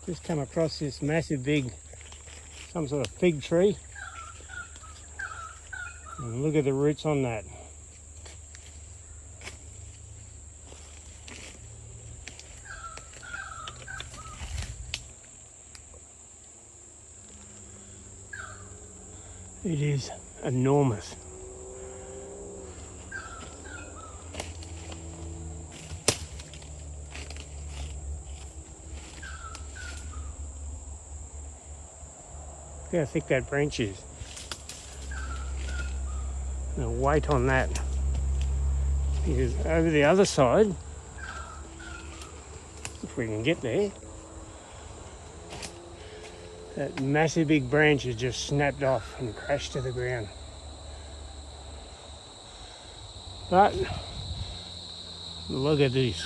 Just come across this massive big, some sort of fig tree. And look at the roots on that. It is enormous. Look how thick that branch is. The weight on that. Because over the other side, if we can get there, that massive big branch has just snapped off and crashed to the ground. But look at this.